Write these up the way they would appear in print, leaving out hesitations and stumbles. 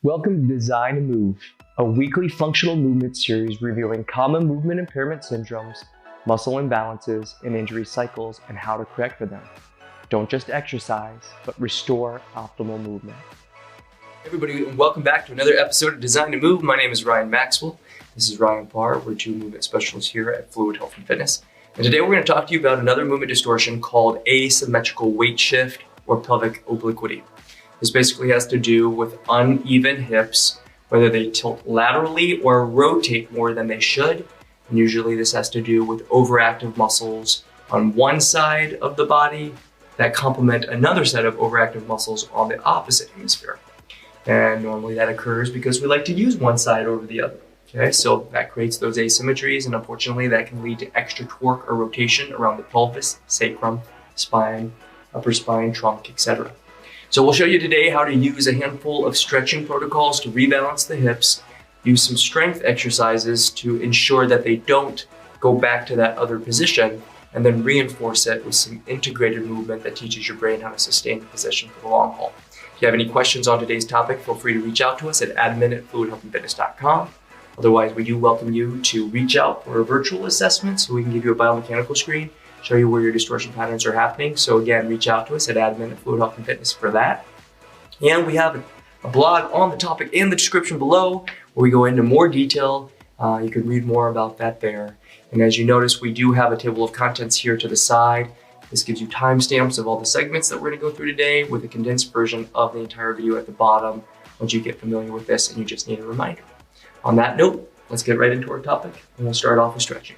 Welcome to Design to Move, a weekly functional movement series reviewing common movement impairment syndromes, muscle imbalances, and injury cycles and how to correct for them. Don't just exercise, but restore optimal movement. Hey everybody, and welcome back to another episode of Design to Move. My name is Ryan Maxwell. This is Ryan Parr. We're two movement specialists here at Fluid Health and Fitness. And today we're going to talk to you about another movement distortion called asymmetrical weight shift or pelvic obliquity. This basically has to do with uneven hips, whether they tilt laterally or rotate more than they should. And usually this has to do with overactive muscles on one side of the body that complement another set of overactive muscles on the opposite hemisphere. And normally that occurs because we like to use one side over the other. Okay, so that creates those asymmetries, and unfortunately that can lead to extra torque or rotation around the pelvis, sacrum, spine, upper spine, trunk, etc. So we'll show you today how to use a handful of stretching protocols to rebalance the hips, use some strength exercises to ensure that they don't go back to that other position, and then reinforce it with some integrated movement that teaches your brain how to sustain the position for the long haul. If you have any questions on today's topic, feel free to reach out to us at admin@fluidhealthandfitness.com. Otherwise, we do welcome you to reach out for a virtual assessment so we can give you a biomechanical screen, show you where your distortion patterns are happening. So again, reach out to us at admin@fluidhealthandfitness for that. And we have a blog on the topic in the description below where we go into more detail. You can read more about that there. And as you notice, we do have a table of contents here to the side. This gives you timestamps of all the segments that we're going to go through today with a condensed version of the entire video at the bottom once you get familiar with this and you just need a reminder. On that note, let's get right into our topic, and we'll start off with stretching.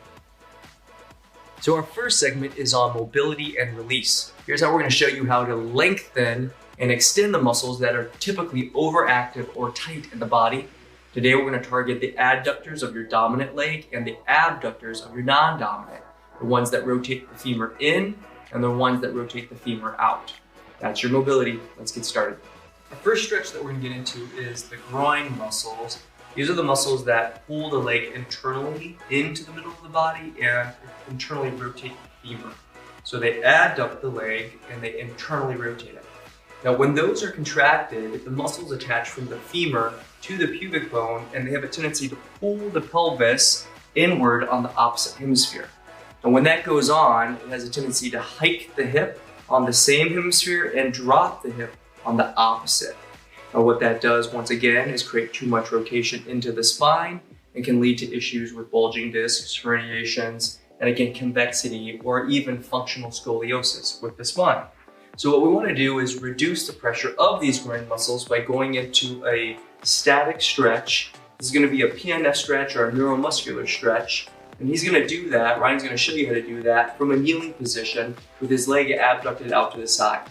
So our first segment is on mobility and release. Here's how we're going to show you how to lengthen and extend the muscles that are typically overactive or tight in the body. Today we're going to target the adductors of your dominant leg and the abductors of your non-dominant, the ones that rotate the femur in and the ones that rotate the femur out. That's your mobility. Let's get started. The first stretch that we're going to get into is the groin muscles. These are the muscles that pull the leg internally into the middle of the body and internally rotate the femur. So they adduct the leg and they internally rotate it. Now when those are contracted, the muscles attach from the femur to the pubic bone and they have a tendency to pull the pelvis inward on the opposite hemisphere. And when that goes on, it has a tendency to hike the hip on the same hemisphere and drop the hip on the opposite. Now what that does, once again, is create too much rotation into the spine and can lead to issues with bulging discs, herniations, and again, convexity or even functional scoliosis with the spine. So what we want to do is reduce the pressure of these groin muscles by going into a static stretch. This is going to be a PNF stretch or a neuromuscular stretch. And he's going to do that, Ryan's going to show you how to do that from a kneeling position with his leg abducted out to the side.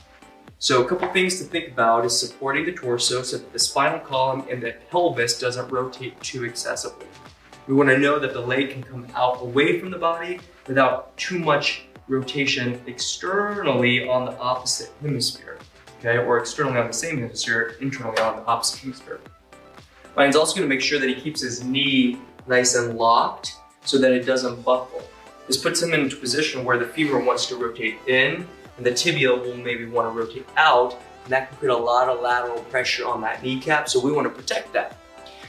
So a couple things to think about is supporting the torso so that the spinal column and the pelvis doesn't rotate too excessively. We want to know that the leg can come out away from the body without too much rotation externally on the opposite hemisphere, okay, or externally on the same hemisphere, internally on the opposite hemisphere. Ryan's also going to make sure that he keeps his knee nice and locked so that it doesn't buckle. This puts him into a position where the femur wants to rotate in and the tibia will maybe want to rotate out, and that can create a lot of lateral pressure on that kneecap, so we want to protect that.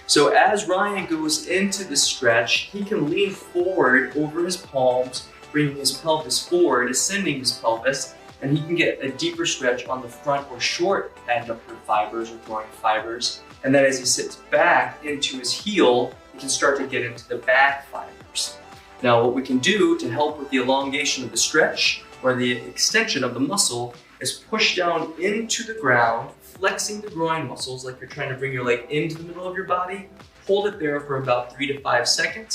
So as Ryan goes into the stretch, he can lean forward over his palms, bringing his pelvis forward, ascending his pelvis, and he can get a deeper stretch on the front or short adductor fibers or groin fibers. And then as he sits back into his heel, he can start to get into the back fibers. Now what we can do to help with the elongation of the stretch or the extension of the muscle is push down into the ground, flexing the groin muscles like you're trying to bring your leg into the middle of your body. Hold it there for about 3 to 5 seconds.